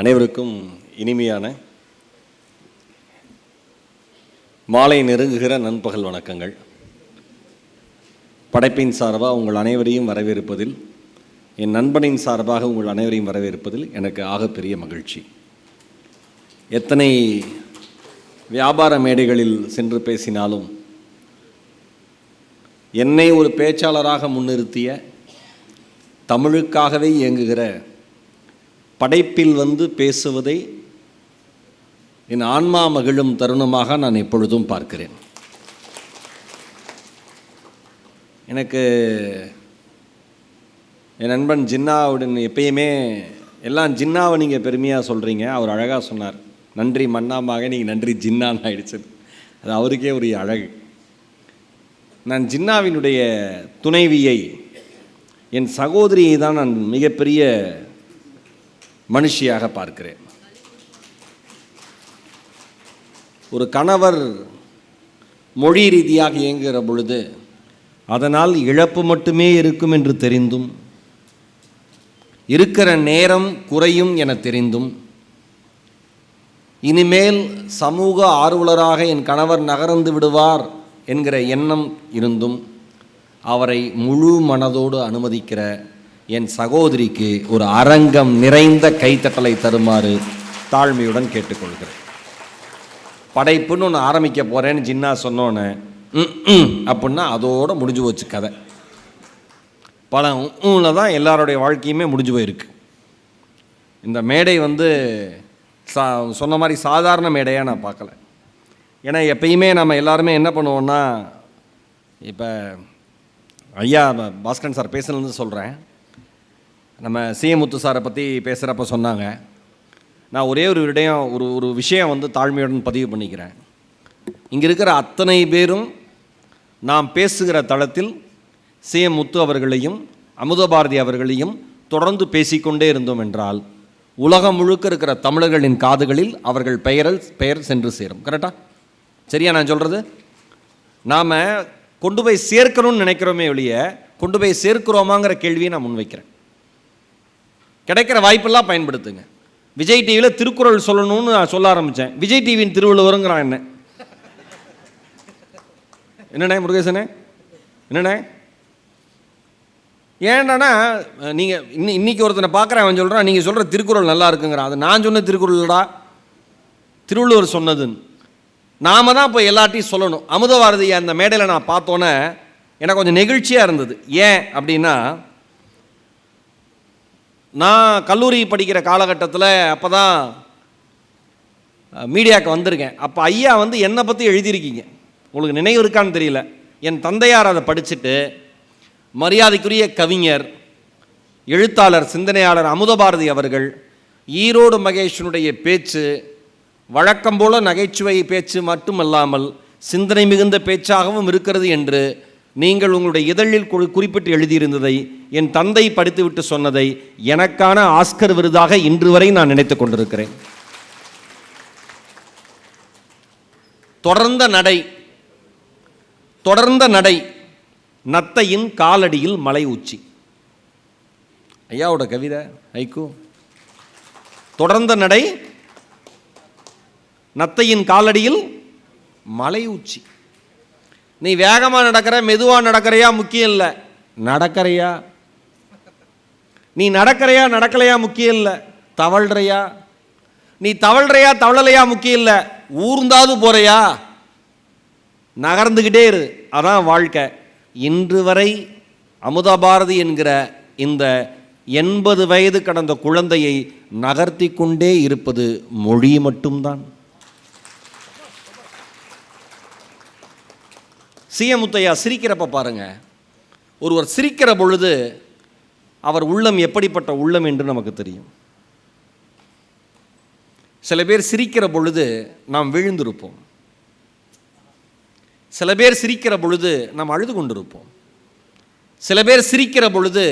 அனைவருக்கும் இனிமையான மாலை நெருங்குகிற நண்பகல் வணக்கங்கள். படைப்பின் சார்பாக உங்கள் அனைவரையும் வரவேற்பதில், என் நண்பனின் சார்பாக உங்கள் அனைவரையும் வரவேற்பதில் எனக்கு ஆகப்பெரிய மகிழ்ச்சி. எத்தனை வியாபார மேடைகளில் சென்று பேசினாலும் என்னை ஒரு பேச்சாளராக முன்னிறுத்திய, தமிழுக்காகவே இயங்குகிற படைப்பில் பேசுவதை என் ஆன்மா மகிழும் தருணமாக நான் எப்பொழுதும் பார்க்கிறேன். எனக்கு என் நண்பன் ஜின்னாவுடன் எப்பயுமே எல்லாம் ஜின்னாவை நீங்கள் பெருமையாக சொல்கிறீங்க. அவர் அழகாக சொன்னார், நன்றி மன்னாமாக நீங்கள் நன்றி ஜின்னான்னு ஆயிடுச்சு. அது அவருக்கே ஒரு அழகு. நான் ஜின்னாவினுடைய துணைவியை, என் சகோதரியை தான் நான் மிகப்பெரிய மனுஷியாக பார்க்கிறேன். ஒரு கணவர் மொழி ரீதியாக இயங்குகிற பொழுது அதனால் இழப்பு மட்டுமே இருக்கும் என்று தெரிந்தும், இருக்கிற நேரம் குறையும் என தெரிந்தும், இனிமேல் சமூக ஆர்வலராக என் கணவர் நகர்ந்து விடுவார் என்கிற எண்ணம் இருந்தும் அவரை முழு மனதோடு அனுமதிக்கிற என் சகோதரிக்கு ஒரு அரங்கம் நிறைந்த கைத்தட்டலை தருமாறு தாழ்மையுடன் கேட்டுக்கொள்கிறேன். படைப்புன்னு ஒன்று ஆரம்பிக்க போகிறேன்னு ஜின்னா சொன்னோன்னே அப்படின்னா அதோடு முடிஞ்சு போச்சு கதை. பல தான் எல்லாருடைய வாழ்க்கையுமே முடிஞ்சு போயிருக்கு. இந்த மேடை சொன்ன மாதிரி சாதாரண மேடையாக நான் பார்க்கல. ஏன்னா எப்பயுமே நம்ம எல்லாருமே என்ன பண்ணுவோன்னா, இப்போ ஐயா பாஸ்கரன் சார் பேசுனது சொல்கிறேன், நம்ம சிஎமுத்து சாரை பற்றி பேசுகிறப்ப சொன்னாங்க. நான் ஒரே ஒரு விடயம் ஒரு விஷயம் தாழ்மையுடன் பதிவு பண்ணிக்கிறேன். இங்கே இருக்கிற அத்தனை பேரும் நாம் பேசுகிற தளத்தில் சிஎமுத்து அவர்களையும் அமுதபாரதி அவர்களையும் தொடர்ந்து பேசிக்கொண்டே இருந்தோம் என்றால் உலகம் முழுக்க இருக்கிற தமிழர்களின் காதுகளில் அவர்கள் பெயர் சென்று சேரும். கரெக்டாக? சரியா நான் சொல்கிறது? நாம் கொண்டு போய் சேர்க்கணும்னு நினைக்கிறோமே ஒழிய கொண்டு போய் சேர்க்கிறோமாங்கிற கேள்வியை நான் முன்வைக்கிறேன். கிடைக்கிற வாய்ப்பெல்லாம் பயன்படுத்துங்க. விஜய் டிவியில் திருக்குறள் சொல்லணும்னு நான் சொல்ல ஆரம்பித்தேன். விஜய் டிவியின் திருவள்ளுவருங்கிறான். என்னண்ணே முருகேசனே, என்னண்ணே? ஏன்டானா நீங்கள் இன்னைக்கு ஒருத்தனை பார்க்குறேன், அவன் சொல்கிறான் நீங்கள் சொல்கிற திருக்குறள் நல்லா இருக்குங்கிறான். அது நான் சொன்ன திருக்குறள்டா, திருவள்ளுவர் சொன்னதுன்னு. நாம் தான் இப்போ எல்லாத்தையும் சொல்லணும். அமுதபாரதி அந்த மேடையில் நான் பார்த்தோன்னே எனக்கு கொஞ்சம் நெகிழ்ச்சியாக இருந்தது. ஏன் அப்படின்னா, நான் கல்லூரி படிக்கிற காலகட்டத்தில் அப்போ தான் மீடியாவுக்கு வந்திருக்கேன். அப்போ ஐயா என்னை பற்றி எழுதியிருக்கீங்க, உங்களுக்கு நினைவு இருக்கான்னு தெரியல. என் தந்தையார் அதை படிச்சுட்டு, மரியாதைக்குரிய கவிஞர், எழுத்தாளர், சிந்தனையாளர் அமுதபாரதி அவர்கள் ஈரோடு மகேஷனுடைய பேச்சு வழக்கம் போல நகைச்சுவை பேச்சு மட்டுமல்லாமல் சிந்தனை மிகுந்த பேச்சாகவும் இருக்கிறது என்று நீங்கள் உங்களுடைய இதழில் குறிப்பிட்டு எழுதியிருந்ததை என் தந்தை படித்துவிட்டு சொன்னதை எனக்கான ஆஸ்கர் விருதாக இன்று வரை நான் நினைத்து கொண்டிருக்கிறேன். தொடர்ந்த நடை நத்தையின் காலடியில் மலை உச்சி. ஐயாவோட கவிதை ஐக்கு. தொடர்ந்த நடை நத்தையின் காலடியில் மலை உச்சி. நீ வேகமாக நடக்கிற மெதுவாக நடக்கிறையா முக்கியம் இல்லை, நடக்கிறையா. நீ நடக்கிறையா நடக்கலையா முக்கியம் இல்லை, தவழ்றையா. நீ தவழ்றையா தவழலையா முக்கியம் இல்லை, ஊர்ந்தாது போறையா, நகர்ந்துக்கிட்டே இரு. அதான் வாழ்க்கை. இன்று வரை அமுதபாரதி என்கிற இந்த 80 வயது கடந்த குழந்தையை நகர்த்தி கொண்டே இருப்பது மொழி மட்டும்தான். சிஎமுத்தையா சிரிக்கிறப்ப பாருங்க, ஒருவர் சிரிக்கிற பொழுது அவர் உள்ளம் எப்படிப்பட்ட உள்ளம் என்று நமக்கு தெரியும். சில பேர் சிரிக்கிற பொழுது நாம் விழுந்திருப்போம், சில பேர் சிரிக்கிற பொழுது நாம் அழுது கொண்டிருப்போம், சில பேர் சிரிக்கிற பொழுது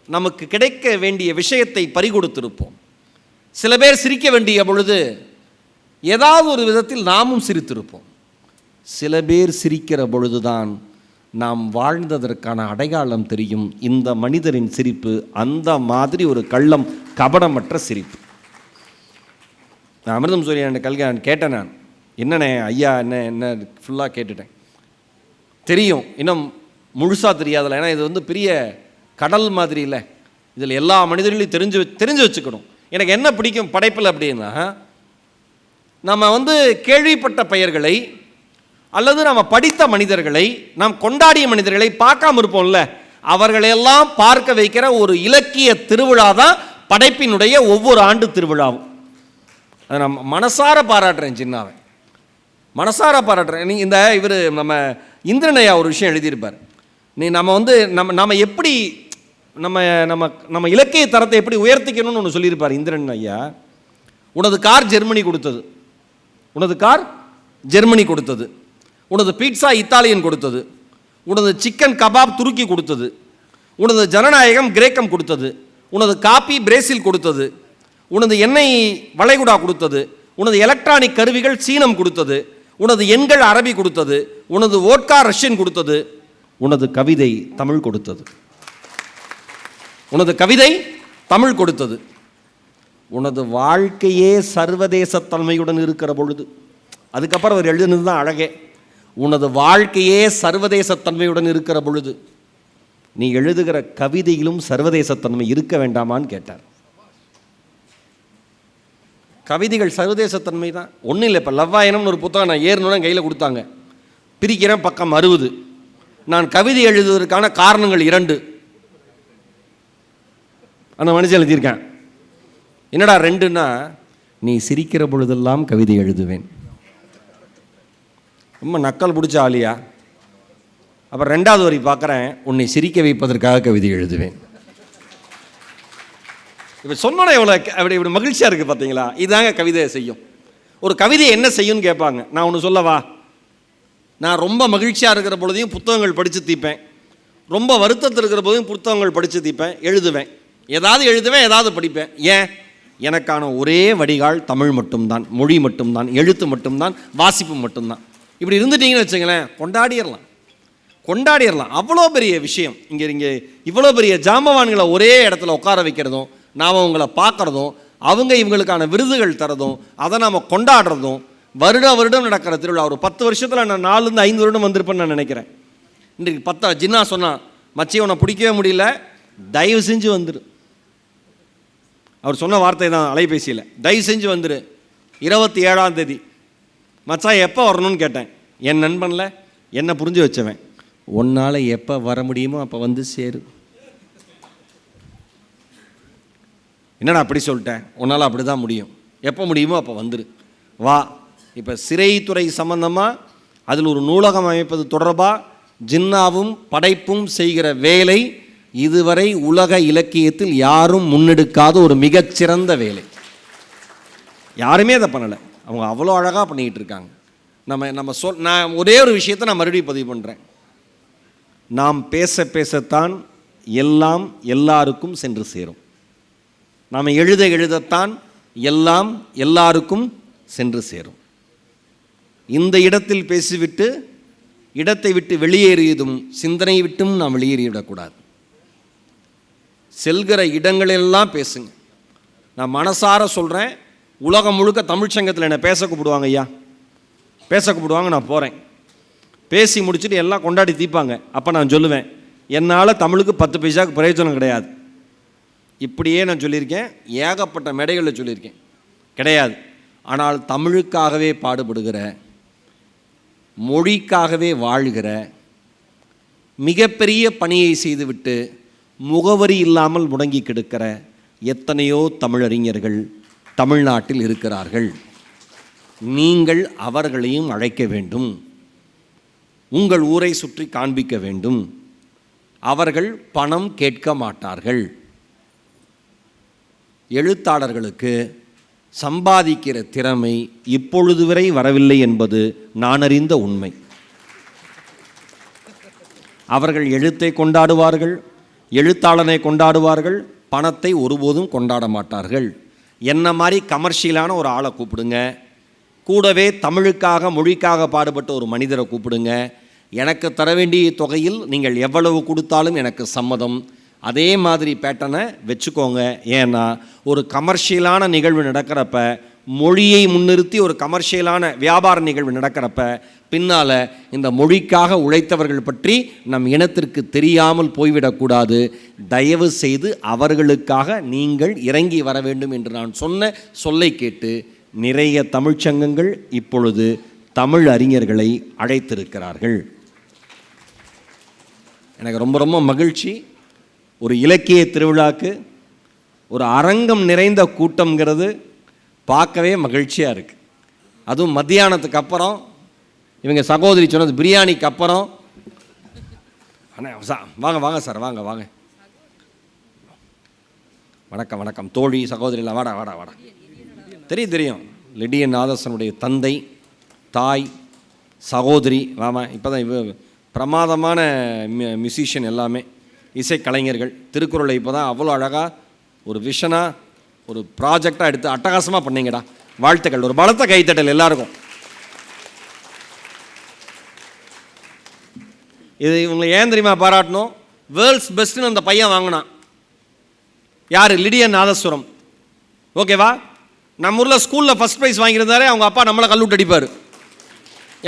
நமக்கு கிடைக்க வேண்டிய விஷயத்தை பறிகொடுத்திருப்போம், சில பேர் சிரிக்க வேண்டிய பொழுது ஏதாவது ஒரு விதத்தில் நாமும் சிரித்திருப்போம். சில பேர் சிரிக்கிற பொழுதுதான் நாம் வாழ்ந்ததற்கான அடையாளம் தெரியும். இந்த மனிதரின் சிரிப்பு அந்த மாதிரி ஒரு கள்ளம் கபடமற்ற சிரிப்பு. நான் அமிர்தம் சூரியன் கல்யாணம் கேட்டேன். நான் என்னண்ணே ஐயா என்ன ஃபுல்லாக கேட்டுட்டேன். தெரியும், இன்னும் முழுசாக தெரியாதுல்ல. ஏன்னா இது பெரிய கடல் மாதிரி இல்லை. இதில் எல்லா மனிதர்களையும் தெரிஞ்சு வச்சுக்கணும். எனக்கு என்ன பிடிக்கும் படைப்பில் அப்படின்னா, நம்ம கேள்விப்பட்ட பெயர்களை அல்லது நம்ம படித்த மனிதர்களை, நாம் கொண்டாடிய மனிதர்களை பார்க்காம இருப்போம்ல, அவர்களையெல்லாம் பார்க்க வைக்கிற ஒரு இலக்கிய திருவிழா தான் படைப்பினுடைய ஒவ்வொரு ஆண்டு திருவிழாவும். அதை நான் மனசார பாராட்டுறேன், சின்னாவை மனசார பாராட்டுறேன். நீ இவர் நம்ம இந்திரனையா ஒரு விஷயம் எழுதியிருப்பார். நம்ம எப்படி நம்ம இலக்கிய தரத்தை எப்படி உயர்த்திக்கணும்னு ஒன்று சொல்லியிருப்பார் இந்திரன் ஐயா. உனது கார் ஜெர்மனி கொடுத்தது, உனது பீட்சா இத்தாலியன் கொடுத்தது, உனது சிக்கன் கபாப் துருக்கி கொடுத்தது, உனது ஜனநாயகம் கிரேக்கம் கொடுத்தது, உனது காப்பி பிரேசில் கொடுத்தது, உனது எண்ணெய் வளைகுடா கொடுத்தது, உனது எலக்ட்ரானிக் கருவிகள் சீனம் கொடுத்தது, உனது எண்கள் அரபி கொடுத்தது, உனது வோட்கா ரஷ்யன் கொடுத்தது, உனது கவிதை தமிழ் கொடுத்தது. உனது வாழ்க்கையே சர்வதேசத்தன்மையுடன் இருக்கிற பொழுது, அதுக்கப்புறம் அவர் எழுதுனது தான் அழகே. உனது வாழ்க்கையே சர்வதேசத்தன்மையுடன் இருக்கிற பொழுது நீ எழுதுகிற கவிதையிலும் சர்வதேசத்தன்மை இருக்க வேண்டாமான்னு கேட்டார். கவிதைகள் சர்வதேசத்தன்மை தான். ஒன்றும் இல்லை. இப்போ லவ்வாயனம்னு ஒரு புத்தகம் நான் ஏறணும்னு கையில் கொடுத்தாங்க. பிரிக்கிறேன், பக்கம் 60. நான் கவிதை எழுதுவதற்கான காரணங்கள் 2 அந்த மனுஷன் எழுதியிருக்கேன். என்னடா 2ன்னா, நீ சிரிக்கிற பொழுதெல்லாம் கவிதை எழுதுவேன். ரொம்ப நக்கல் பிடிச்ச ஆளியா. அப்புறம் 2வது வரி பார்க்குறேன், உன்னை சிரிக்க வைப்பதற்காக கவிதை எழுதுவேன். இப்போ சொன்னோன்னே இப்படி மகிழ்ச்சியாக இருக்குது பார்த்தீங்களா? இதுதாங்க கவிதையை செய்யும். ஒரு கவிதை என்ன செய்யும்னு கேட்பாங்க. நான் ஒன்று சொல்லவா? நான் ரொம்ப மகிழ்ச்சியாக இருக்கிற பொழுதையும் புத்தகங்கள் படித்து தீப்பேன், ரொம்ப வருத்தத்தில் இருக்கிற போதையும் புத்தகங்கள் படித்து தீப்பேன், எழுதுவேன். ஏதாவது எழுதுவேன், ஏதாவது படிப்பேன். ஏன்? எனக்கான ஒரே வடிகால் தமிழ் மட்டும்தான், மொழி மட்டும்தான், எழுத்து மட்டும்தான், வாசிப்பு மட்டும்தான். இப்படி இருந்துட்டீங்கன்னு வச்சுங்களேன், கொண்டாடிடலாம். அவ்வளோ பெரிய விஷயம். இங்கே இவ்வளோ பெரிய ஜாம்பவான்களை ஒரே இடத்துல உட்கார வைக்கிறதும், நாம் அவங்கள பார்க்குறதும், அவங்க இவங்களுக்கான விருதுகள் தரதும், அதை நாம் கொண்டாடுறதும், வருடம் நடக்கிற திருவிழா. ஒரு 10 வருஷத்தில் நான் 4-5 வருடம் வந்திருப்பேன்னு நான் நினைக்கிறேன். இன்றைக்கு 10 ஜின்னா சொன்னான், மச்சி உன்னை பிடிக்கவே முடியல, தயவு செஞ்சு வந்துரு. அவர் சொன்ன வார்த்தை தான் அலைபேசியில், தயவு செஞ்சு வந்துரு 27ஆம் தேதி. மச்சான் எப்போ வரணும்னு கேட்டேன். என் நண்பனில் என்னை புரிஞ்சு வச்சவன், உன்னால் எப்போ வர முடியுமோ அப்போ வந்து சேரு. என்னடா அப்படி சொல்லிட்டேன்? உன்னால் அப்படி தான் முடியும், எப்போ முடியுமோ அப்போ வந்துரு, வா. இப்போ சிறைத்துறை சம்பந்தமாக அதில் ஒரு நூலகம் அமைப்பது தொடர்பாக ஜின்னாவும் படைப்பும் செய்கிற வேலை இதுவரை உலக இலக்கியத்தில் யாரும் முன்னெடுக்காத ஒரு மிகச்சிறந்த வேலை. யாருமே அதை பண்ணலை. அவங்க அவ்வளோ அழகாக பண்ணிக்கிட்டு இருக்காங்க. நான் ஒரே ஒரு விஷயத்தை நான் மறுபடியும் பதிவு பண்ணுறேன். நாம் பேசத்தான் எல்லாம் எல்லாருக்கும் சென்று சேரும். நாம் எழுதத்தான் எல்லாம் எல்லாருக்கும் சென்று சேரும். இந்த இடத்தில் பேசிவிட்டு இடத்தை விட்டு வெளியேறியதும் சிந்தனை விட்டும் நாம் வெளியேறிவிடக்கூடாது. செல்கிற இடங்களெல்லாம் பேசுங்க. நான் மனசார சொல்கிறேன், உலகம் முழுக்க தமிழ்ச்சங்கத்தில் என்னை பேச கூப்பிடுவாங்க. ஐயா பேச கூப்பிடுவாங்க, நான் போகிறேன். பேசி முடிச்சுட்டு எல்லாம் கொண்டாடி தீப்பாங்க. அப்போ நான் சொல்லுவேன், என்னால் தமிழுக்கு 10 பைசாவுக்கு பிரயோஜனம் கிடையாது. இப்படியே நான் சொல்லியிருக்கேன், ஏகப்பட்ட மேடைகளில் சொல்லியிருக்கேன், கிடையாது. ஆனால் தமிழுக்காகவே பாடுபடுகிற, மொழிக்காகவே வாழ்கிற, மிகப்பெரிய பணியை செய்துவிட்டு முகவரி இல்லாமல் முடங்கி கிடக்கிற எத்தனையோ தமிழறிஞர்கள் தமிழ்நாட்டில் இருக்கிறார்கள். நீங்கள் அவர்களையும் அழைக்க வேண்டும், உங்கள் ஊரை சுற்றி காண்பிக்க வேண்டும். அவர்கள் பணம் கேட்க மாட்டார்கள். எழுத்தாளர்களுக்கு சம்பாதிக்கிற திறமை இப்பொழுது வரை வரவில்லை என்பது நான் அறிந்த உண்மை. அவர்கள் எழுத்தை கொண்டாடுவார்கள், எழுத்தாளனை கொண்டாடுவார்கள், பணத்தை ஒருபோதும் கொண்டாட மாட்டார்கள். என்ன மாதிரி கமர்ஷியலான ஒரு ஆளை கூப்பிடுங்க, கூடவே தமிழுக்காக மொழிக்காக பாடுபட்ட ஒரு மனிதரை கூப்பிடுங்க. எனக்கு தர வேண்டிய தொகையில் நீங்கள் எவ்வளவு கொடுத்தாலும் எனக்கு சம்மதம். அதே மாதிரி பேட்டர்னை வச்சுக்கோங்க. ஏன்னா ஒரு கமர்ஷியலான நிகழ்வு நடக்கிறப்ப, மொழியை முன்னிறுத்தி ஒரு கமர்ஷியலான வியாபார நிகழ்வு நடக்கிறப்ப, பின்னால் இந்த மொழிக்காக உழைத்தவர்கள் பற்றி நம் இனத்திற்கு தெரியாமல் போய்விடக்கூடாது. தயவு செய்து அவர்களுக்காக நீங்கள் இறங்கி வர வேண்டும் என்று நான் சொன்ன சொல்லை கேட்டு நிறைய தமிழ்ச்சங்கங்கள் இப்பொழுது தமிழ் அறிஞர்களை அழைத்திருக்கிறார்கள். எனக்கு ரொம்ப ரொம்ப மகிழ்ச்சி. ஒரு இலக்கிய திருவிழாக்கு ஒரு அரங்கம் நிறைந்த கூட்டம்ங்கிறது பார்க்கவே மகிழ்ச்சியாக இருக்குது. அதுவும் மத்தியானத்துக்கு அப்புறம், இவங்க சகோதரி சொன்னது பிரியாணிக்கு அப்புறம். வாங்க வாங்க சார், வாங்க வாங்க. வணக்கம் வணக்கம் தோழி சகோதரிலாம், வாடா வாடா வாடா. தெரியும் தெரியும், லிடியன் நாதஸ்வரனுடைய தந்தை, தாய், சகோதரி. வாமா, இப்போ தான் இவ பிரமாதமான மியூசிஷியன், எல்லாமே இசைக்கலைஞர்கள். திருக்குறளை இப்போ தான் அவ்வளோ அழகாக ஒரு விஷனாக ஒரு ப்ராஜெக்டாக எடுத்து அட்டகாசமாக பண்ணீங்கடா. வாழ்த்துக்கள். ஒரு பலத்த கைத்தட்டல் எல்லாருக்கும். இது இவங்களை ஏன் தெரியுமா பாராட்டணும்? வேர்ல்ட்ஸ் பெஸ்ட்டுன்னு அந்த பையன் வாங்கினான். யார்? லிடியன் நாதஸ்வரம். ஓகேவா? நம்ம ஊரில் ஸ்கூலில் ஃபஸ்ட் ப்ரைஸ் வாங்கியிருந்தாரே, அவங்க அப்பா நம்மளை கல்லூட்டு அடிப்பார்.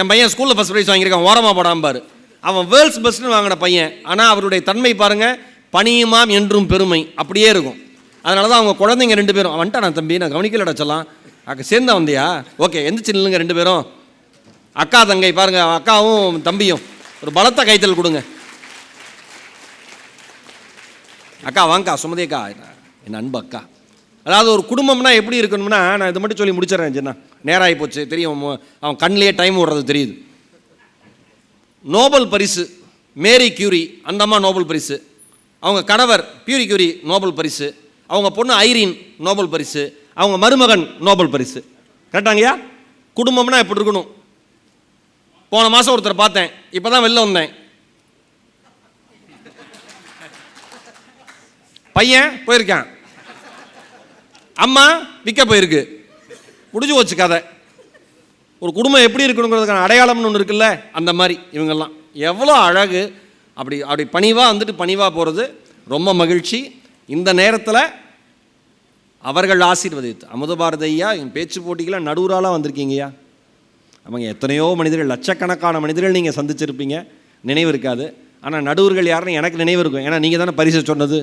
என் பையன் ஸ்கூலில் ஃபஸ்ட் ப்ரைஸ் வாங்கியிருக்கான், ஓரமாக போடாம்பார். அவன் வேர்ல்ட்ஸ் பெஸ்ட்டுன்னு வாங்கின பையன். ஆனால் அவருடைய தன்மை பாருங்கள், பணியுமாம் என்றும் பெருமை அப்படியே இருக்கும். அதனால தான் அவங்க குழந்தைங்க 2 பேரும், வந்துட்டா நான் தம்பி, நான் கவனிக்கலடா சொல்லலாம், அக்கா சேர்ந்தா வந்தியா, ஓகே எந்திரிச்சு நில்லுங்க 2 பேரும். அக்கா தங்கை பாருங்கள், அக்காவும் தம்பியும் ஒரு பலத்த கைத்தல் கொடுங்க. அக்கா வாங்கக்கா, சுமதி அக்கா, என் அன்பு அக்கா. அதாவது ஒரு குடும்பம்னா எப்படி இருக்கணும்னா, நான் இதை மட்டும் சொல்லி முடிச்சிடறேன். சின்ன நேராகி போச்சு தெரியும், அவன் கண்ணிலேயே டைம் ஓடுறது தெரியுது. நோபல் பரிசு மேரி கியூரி, அந்த அம்மா நோபல் பரிசு. அவங்க கணவர் பியூரி கியூரி நோபல் பரிசு. அவங்க பொண்ணு ஐரீன் நோபல் பரிசு. அவங்க மருமகன் நோபல் பரிசு. கரெக்டாங்கய்யா? குடும்பம்னா எப்படி இருக்கணும்? போன மாதம் ஒருத்தரை பார்த்தேன், இப்போ தான் வெளில வந்தேன். பையன் போயிருக்கான், அம்மா விற்க போயிருக்கு, முடிஞ்சு போச்சு கதை. ஒரு குடும்பம் எப்படி இருக்கணுங்கிறதுக்கான அடையாளம்னு ஒன்று இருக்குல்ல, அந்த மாதிரி இவங்கெல்லாம் எவ்வளோ அழகு. அப்படி அப்படி பணிவாக வந்துட்டு பணிவாக போகிறது ரொம்ப மகிழ்ச்சி. இந்த நேரத்தில் அவர்கள் ஆசீர்வதித்து அமுதபாரதி ஐயா, என் பேச்சு போட்டிக்கெல்லாம் நடுவராலாக வந்திருக்கீங்கய்யா. அவங்க எத்தனையோ மனிதர்கள், லட்சக்கணக்கான மனிதர்கள் நீங்கள் சந்திச்சிருப்பீங்க, நினைவு இருக்காது. ஆனால் நடுவர்கள் யாருன்னு எனக்கு நினைவு இருக்கும். ஏன்னா நீங்கள் தானே பரிசு சொன்னது,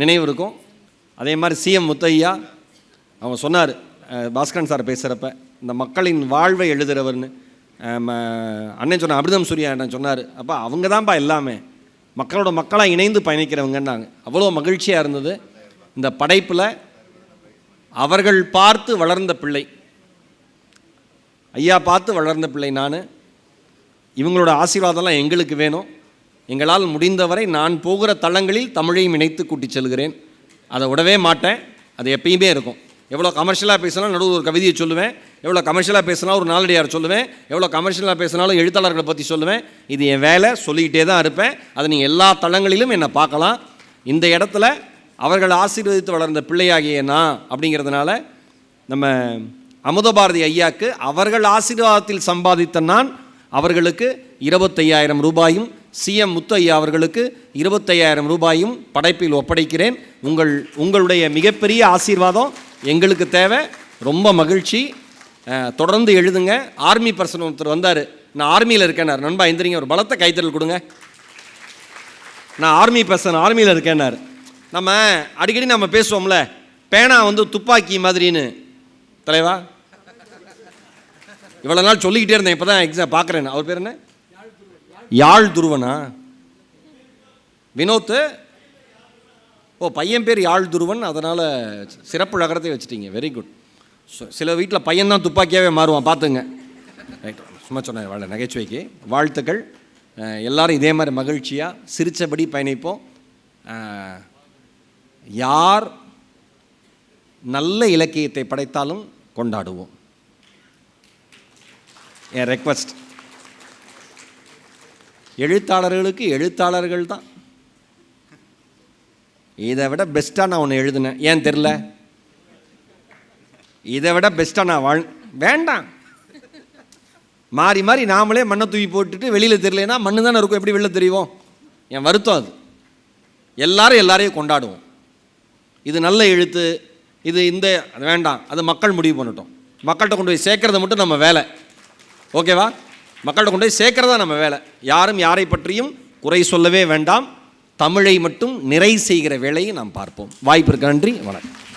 நினைவு இருக்கும். அதே மாதிரி சிஎம் முத்தையா அவங்க சொன்னார், பாஸ்கரன் சார் பேசுகிறப்ப, இந்த மக்களின் வாழ்வை எழுதுகிறவர்னு அண்ணன் சொன்னார். அமிர்தம் சூர்யா அண்ணன் சொன்னார், அப்போ அவங்க தான்ப்பா எல்லாமே, மக்களோட மக்களாக இணைந்து பயணிக்கிறவங்கன்னாங்க. அவ்வளோ மகிழ்ச்சியாக இருந்தது. இந்த படைப்பில் அவர்கள் பார்த்து வளர்ந்த பிள்ளை, ஐயா பார்த்து வளர்ந்த பிள்ளை நான். இவங்களோட ஆசீர்வாதம்லாம் எங்களுக்கு வேணும். எங்களால் முடிந்தவரை நான் போகிற தளங்களில் தமிழையும் இணைத்து கூட்டி செல்கிறேன். அதை விடவே மாட்டேன். அது எப்பயுமே இருக்கும். எவ்வளோ கமர்ஷியலாக பேசினாலும் நடுவு ஒரு கவிதையை சொல்லுவேன், எவ்வளோ கமர்ஷியலாக பேசினாலும் ஒரு நாலடியார் சொல்லுவேன், எவ்வளோ கமர்ஷியலாக பேசினாலும் எழுத்தாளர்களை பற்றி சொல்லுவேன். இது என் வேலை, சொல்லிக்கிட்டே தான் இருப்பேன். அதை நீங்கள் எல்லா தளங்களிலும் என்னை பார்க்கலாம். இந்த இடத்துல அவர்கள் ஆசீர்வதித்து வளர்ந்த பிள்ளையாகிய நான் அப்படிங்கிறதுனால நம்ம அமுதபாரதி ஐயாவுக்கு அவர்கள் ஆசீர்வாதத்தில் சம்பாதித்த நான் அவர்களுக்கு 25,000 ரூபாயும், சிஎம் முத்து ஐயா அவர்களுக்கு 25,000 ரூபாயும் படைப்பில் ஒப்படைக்கிறேன். உங்களுடைய மிகப்பெரிய ஆசீர்வாதம் எங்களுக்கு தேவை. ரொம்ப மகிழ்ச்சி. தொடர்ந்து எழுதுங்க. ஆர்மி பர்சன் ஒருத்தர் வந்தார், நான் ஆர்மியில் இருக்கேன்னார். நண்பா எந்திரிங்க, ஒரு பலத்த கைத்தறல் கொடுங்க. நான் ஆர்மி பர்சன், ஆர்மியில் இருக்கேன்னார். நம்ம அடிக்கடி நம்ம பேசுவோம்ல, பேனா வந்து துப்பாக்கி மாதிரின்னு. தலைவா இவ்வளோ நாள் சொல்லிக்கிட்டே இருந்தேன், இப்போ தான் எக்ஸாம் பார்க்குறேன். அவர் பேர் என்ன? யாழ் துருவனா? வினோத்து. ஓ, பையன் பேர் யாழ் துருவன், அதனால் சிறப்பு நகரத்தை வச்சுட்டீங்க. Very good. சில வீட்டில் பையன்தான் துப்பாக்கியாகவே மாறுவான், பார்த்துங்க. ரைட், சும்மா சொன்னேன் வாழ் நகைச்சுவைக்கு. வாழ்த்துக்கள். எல்லோரும் இதே மாதிரி மகிழ்ச்சியாக சிரித்தபடி பயணிப்போம். யார் நல்ல இலக்கியத்தை படைத்தாலும் கொண்டாடுவோம். என் ரெக்வஸ்ட், எழுத்தாளர்களுக்கு எழுத்தாளர்கள் தான். இதை விட பெஸ்ட்டாக நான் ஒன்று எழுதினேன், ஏன் தெரில, இதை விட பெஸ்ட்டாக நான் வேண்டாம். மாறி மாறி நாமளே மண்ணை தூக்கி போட்டுட்டு வெளியில் தெரியலனா மண்ணு தானே இருக்கும், எப்படி வெளில தெரியும்? என் வருத்தம் அது. எல்லாரையும் கொண்டாடுவோம். இது நல்ல எழுத்து, இது இந்த வேண்டாம், அது மக்கள் முடிவு பண்ணட்டும். மக்கள்கிட்ட கொண்டு போய் சேர்க்கறது மட்டும் நம்ம வேலை. ஓகேவா? மக்கள்கிட்ட கொண்டு போய் சேர்க்கறதா நம்ம வேலை. யாரும் யாரை பற்றியும் குறை சொல்லவே வேண்டாம். தமிழை மட்டும் நிறை செய்கிற வேலையை நாம் பார்ப்போம். வாய்ப்பிற்கு நன்றி. வணக்கம்.